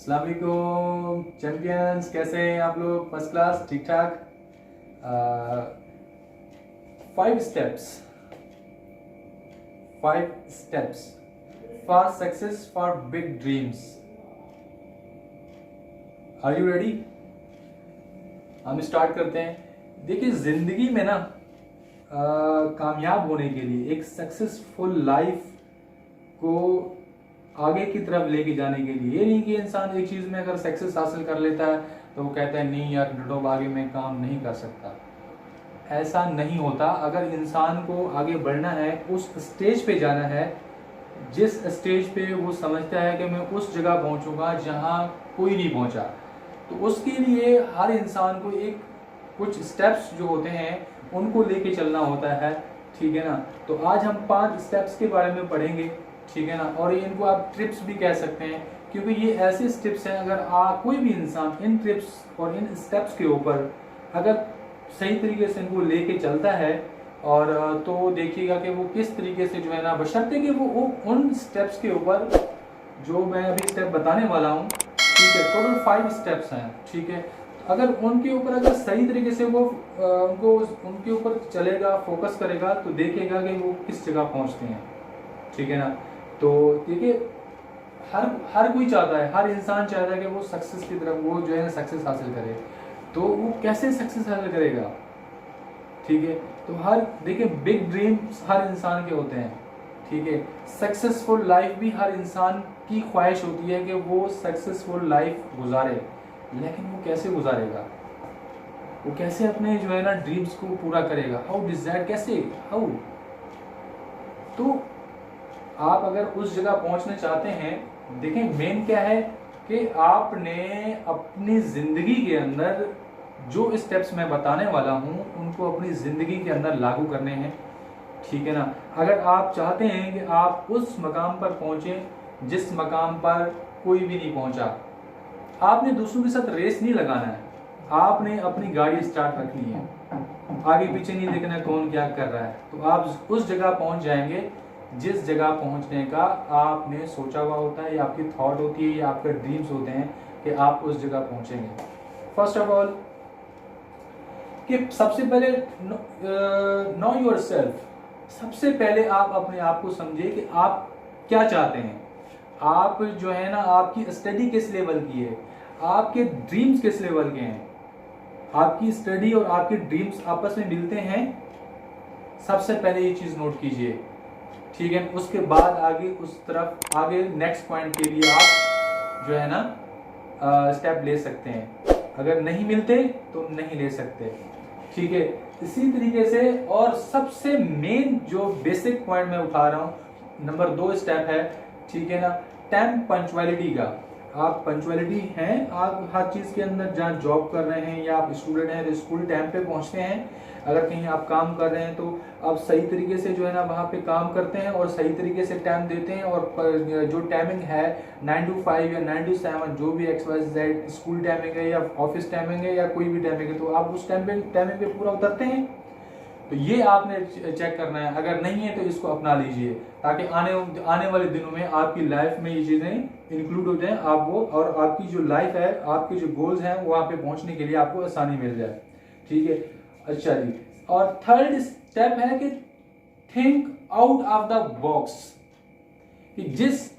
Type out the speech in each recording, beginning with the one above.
अस्सलाम वालेकुम चैंपियंस, कैसे हैं आप लोग? फर्स्ट क्लास, ठीक ठाक। 5 steps, 5 steps for success for big dreams. Are you ready? हम स्टार्ट करते हैं। देखिए, जिंदगी में ना कामयाब होने के लिए, एक सक्सेसफुल लाइफ को आगे की तरफ लेके जाने के लिए, ये नहीं कि इंसान एक चीज में अगर सक्सेस हासिल कर लेता है तो वो कहता है नहीं यार डटो, आगे मैं काम नहीं कर सकता। ऐसा नहीं होता। अगर इंसान को आगे बढ़ना है, उस स्टेज पे जाना है जिस स्टेज पे वो समझता है कि मैं उस जगह पहुंचूंगा जहां कोई नहीं पहुंचा, तो उसके लिए हर इंसान को एक कुछ स्टेप्स जो होते हैं उनको लेके चलना होता है। ठीक है ना? तो आज हम 5 स्टेप्स के बारे में पढ़ेंगे। ठीक है ना? और इनको आप ट्रिप्स भी कह सकते हैं, क्योंकि ये ऐसे स्टेप्स हैं, अगर कोई भी इंसान इन ट्रिप्स और इन स्टेप्स के ऊपर अगर सही तरीके से इनको लेके चलता है और तो देखिएगा कि वो किस तरीके से जो है ना, बशर्ते कि वो उन स्टेप्स के ऊपर जो मैं अभी स्टेप बताने वाला हूँ, ठीक है, टोटल 5 स्टेप्स हैं। ठीक है, अगर उनके ऊपर अगर सही तरीके से वो उनको उनके ऊपर चलेगा, फोकस करेगा, तो देखेगा कि वो किस जगह पहुंचते हैं। ठीक है ना? तो देखिए, हर कोई चाहता है, हर इंसान चाहता है कि वो सक्सेस की तरफ, वो जो है ना सक्सेस हासिल करे। तो वो कैसे सक्सेस हासिल करेगा? ठीक है, तो देखिए, बिग ड्रीम्स हर इंसान के होते हैं। ठीक है, सक्सेसफुल लाइफ भी हर इंसान की ख्वाहिश होती है कि वो सक्सेसफुल लाइफ गुजारे, लेकिन वो कैसे गुजारेगा? वो कैसे अपने जो है ना ड्रीम्स को पूरा करेगा? हाउ डिजायर, कैसे, हाउ? तो आप अगर उस जगह पहुंचना चाहते हैं, देखें मेन क्या है कि आपने अपनी जिंदगी के अंदर जो स्टेप्स मैं बताने वाला हूं उनको अपनी जिंदगी के अंदर लागू करने हैं। ठीक है ना? अगर आप चाहते हैं कि आप उस मकाम पर पहुंचे जिस मकाम पर कोई भी नहीं पहुंचा, आपने दूसरों के साथ रेस नहीं लगाना है। आपने अपनी गाड़ी स्टार्ट रखनी है, आगे पीछे नहीं देखना कौन क्या कर रहा है। तो आप उस जगह पहुंच जाएंगे जिस जगह पहुंचने का आपने सोचा हुआ होता है, या आपकी थॉट होती है, या आपके ड्रीम्स होते हैं कि आप उस जगह पहुंचेंगे। फर्स्ट ऑफ ऑल, कि सबसे पहले नो योर सेल्फ। सबसे पहले आप अपने आप को समझिए कि आप क्या चाहते हैं। आप जो है ना, आपकी स्टडी किस लेवल की है, आपके ड्रीम्स किस लेवल के हैं। आपकी स्टडी और आपके ड्रीम्स आपस में मिलते हैं, सबसे पहले ये चीज नोट कीजिए। ठीक है, उसके बाद आगे उस तरफ आगे नेक्स्ट पॉइंट के लिए आप जो है ना स्टेप ले सकते हैं। अगर नहीं मिलते तो नहीं ले सकते। ठीक है, इसी तरीके से, और सबसे मेन जो बेसिक पॉइंट मैं उठा रहा हूं, नंबर 2 स्टेप है, ठीक है ना, टाइम पंक्चुअलिटी का। आप पंक्चुअलिटी हैं, आप हर चीज के अंदर, जहाँ जॉब कर रहे हैं या आप स्टूडेंट हैं तो स्कूल टाइम पे पहुंचते हैं। अगर कहीं आप काम कर रहे हैं तो आप सही तरीके से जो है ना वहाँ पे काम करते हैं और सही तरीके से टाइम देते हैं। और जो टाइमिंग है 9 to 5 या 9 to 7, जो भी XYZ स्कूल टाइमिंग है या ऑफिस टाइमिंग है या कोई भी टाइमिंग है, तो आप उस टाइमिंग पे पूरा उतरते हैं। तो ये आपने चेक करना है। अगर नहीं है तो इसको अपना लीजिए, ताकि आने वाले दिनों में आपकी लाइफ में ये चीजें इंक्लूड हो जाएं, आप वो, और आपकी जो लाइफ है, आपके जो गोल्स हैं, वहां पे पहुंचने के लिए आपको आसानी मिल जाए। ठीक है, अच्छा जी। और थर्ड स्टेप है कि think out of the box. कि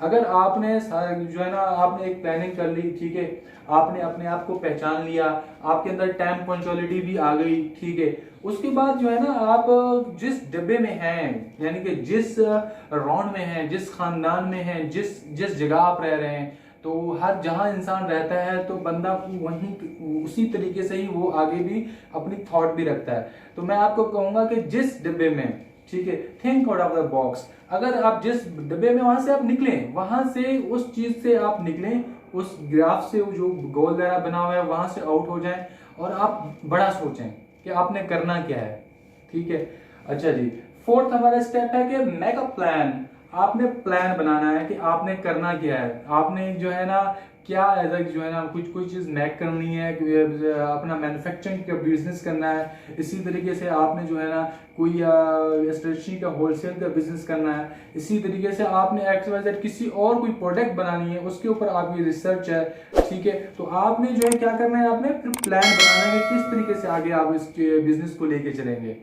अगर आपने जो है ना, आपने एक प्लानिंग कर ली, ठीक है, आपने अपने आप को पहचान लिया, आपके अंदर टाइम पंक्चुअलिटी भी आ गई, ठीक है, उसके बाद जो है ना, आप जिस डिब्बे में हैं, यानी कि जिस राउंड में हैं, जिस खानदान में हैं, जिस जगह आप रह रहे हैं, तो हर जहां इंसान रहता है तो बंदा वहीं उसी तरीके से ही वो आगे भी अपनी थॉट भी रखता है। तो मैं आपको कहूंगा कि जिस डिब्बे में, ठीक है, think out of the box. अगर आप जिस डिब्बे में, वहां से आप निकलें, वहां से उस चीज से आप निकलें, उस ग्राफ से जो गोल दायरा बना हुआ है वहां से आउट हो जाएं, और आप बड़ा सोचें कि आपने करना क्या है। ठीक है, अच्छा जी। फोर्थ हमारा स्टेप है कि मेक अ प्लान। आपने प्लान बनाना है कि आपने करना क्या है। आपने जो है ना क्या ऐसा जो है ना कुछ कोई चीज़ मैक करनी है, अपना मैन्युफैक्चरिंग का बिजनेस करना है। इसी तरीके से आपने जो है ना कोई स्टेशनरी का होलसेल का बिजनेस करना है। इसी तरीके से आपने XYZ किसी और कोई प्रोडक्ट बनानी है, उसके ऊपर आपकी रिसर्च है, ठीक है। तो आपने जो है क्या करना है, आपने फिर प्लान बनाना है कि किस तरीके से आगे आप इस बिजनेस को लेके चलेंगे।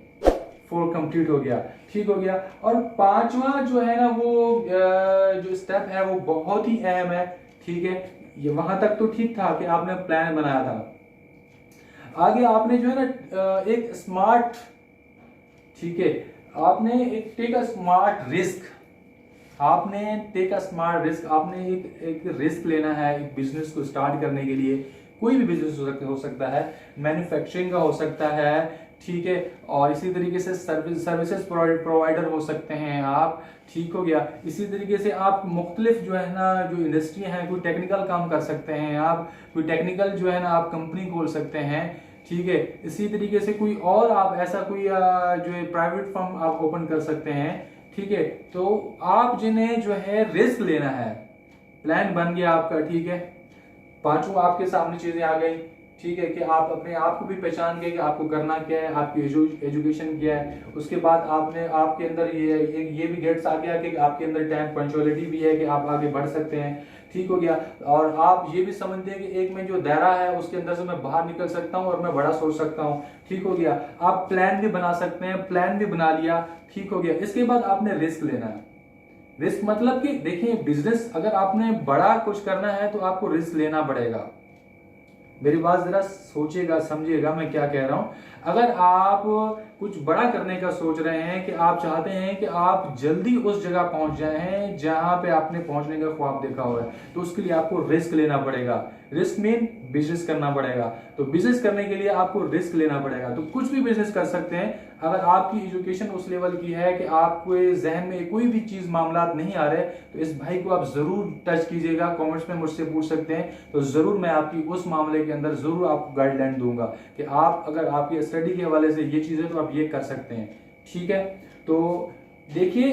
4 कंप्लीट हो गया, ठीक हो गया। और 5वां जो है ना वो जो स्टेप है वो बहुत ही अहम है, ठीक है। ये वहां तक तो ठीक था कि आपने प्लान बनाया था। आगे आपने जो है ना एक स्मार्ट, ठीक है, आपने एक टेक अ स्मार्ट रिस्क, आपने टेक अ स्मार्ट रिस्क, आपने एक रिस्क लेना है एक बिजनेस को स्टार्ट करने के लिए। कोई भी बिजनेस हो सकता है, मैन्युफैक्चरिंग का हो सकता है, ठीक है। और इसी तरीके से सर्विसेज प्रोवाइडर हो सकते हैं आप, ठीक हो गया। इसी तरीके से आप मुख्तलिफ जो है ना जो इंडस्ट्री हैं, कोई टेक्निकल काम कर सकते हैं आप, कोई टेक्निकल जो है ना आप कंपनी खोल सकते हैं, ठीक है। इसी तरीके से कोई और आप ऐसा कोई जो है प्राइवेट फर्म आप ओपन कर सकते हैं, ठीक है। तो आप जिन्हें जो है रिस्क लेना है, प्लान बन गया आपका, ठीक है। 5वां आपके सामने चीजें आ गई, ठीक है, कि आप अपने आप को भी पहचान गए कि आपको करना क्या है, आपकी एजुकेशन क्या है। उसके बाद आपने आपके अंदर ये भी गेट्स आ गया कि आपके अंदर टाइम पंचुअलिटी भी है कि आप आगे बढ़ सकते हैं, ठीक हो गया। और आप ये भी समझते हैं कि एक में जो दायरा है उसके अंदर से मैं बाहर निकल सकता हूं और मैं बड़ा सोच सकता हूं, ठीक हो गया। आप प्लान भी बना सकते हैं, प्लान भी बना लिया, ठीक हो गया। इसके बाद आपने रिस्क लेना है। रिस्क मतलब कि देखिए, बिजनेस अगर आपने बड़ा कुछ करना है तो आपको रिस्क लेना पड़ेगा। मेरी बात जरा सोचिएगा, समझिएगा मैं क्या कह रहा हूं। अगर आप कुछ बड़ा करने का सोच रहे हैं कि आप चाहते हैं कि आप जल्दी उस जगह पहुंच जाएं जहां पे आपने पहुंचने का ख्वाब देखा हुआ है, तो उसके लिए आपको रिस्क लेना पड़ेगा। रिस्क मीन बिजनेस करना पड़ेगा। तो बिजनेस करने के लिए आपको रिस्क लेना पड़ेगा। तो कुछ भी बिजनेस कर सकते हैं। अगर आपकी एजुकेशन उस लेवल की है कि आपको जहन में कोई भी चीज मामला नहीं आ रहे, तो इस भाई को आप जरूर टच कीजिएगा, कमेंट्स में मुझसे पूछ सकते हैं। तो जरूर मैं आपकी उस मामले के अंदर जरूर आपको गाइडलाइन दूंगा कि आप अगर आपकी स्टडी के हवाले से ये चीजें तो आप ये कर सकते हैं, ठीक है। तो देखिए,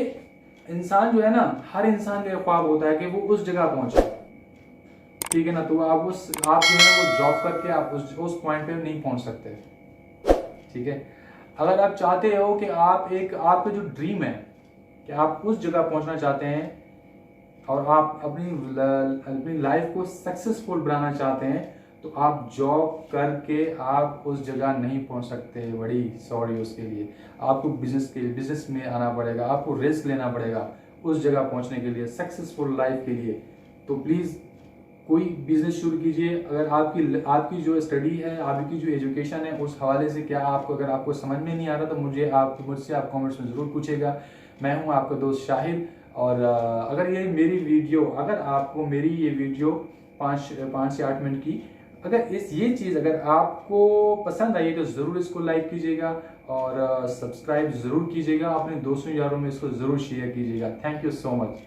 इंसान जो है ना, हर इंसान का ख्वाब होता है कि वो उस जगह पहुंचे, ठीक है ना। तो आप जो है वो जॉब करके आप उस पॉइंट पे नहीं पहुंच सकते, ठीक है। अगर आप चाहते हो कि आपका जो ड्रीम है कि आप उस जगह पहुंचना चाहते हैं और आप अपनी लाइफ को सक्सेसफुल बनाना चाहते हैं, तो आप जॉब करके आप उस जगह नहीं पहुंच सकते। बड़ी सॉरी उसके लिए। आपको बिजनेस में आना पड़ेगा, आपको रिस्क लेना पड़ेगा उस जगह पहुंचने के लिए, सक्सेसफुल लाइफ के लिए। तो प्लीज़ कोई बिजनेस शुरू कीजिए। अगर आपकी जो स्टडी है, आपकी जो एजुकेशन है, उस हवाले से क्या अगर आपको समझ में नहीं आ रहा तो मुझसे आप कमेंट्स में ज़रूर पूछेगा। मैं हूं आपका दोस्त शाहिद। और अगर आपको मेरी ये वीडियो 5 से 8 मिनट की ये चीज़ अगर आपको पसंद आई तो ज़रूर इसको लाइक कीजिएगा और सब्सक्राइब ज़रूर कीजिएगा। अपने दोस्तों यारों में इसको ज़रूर शेयर कीजिएगा। Thank you so much.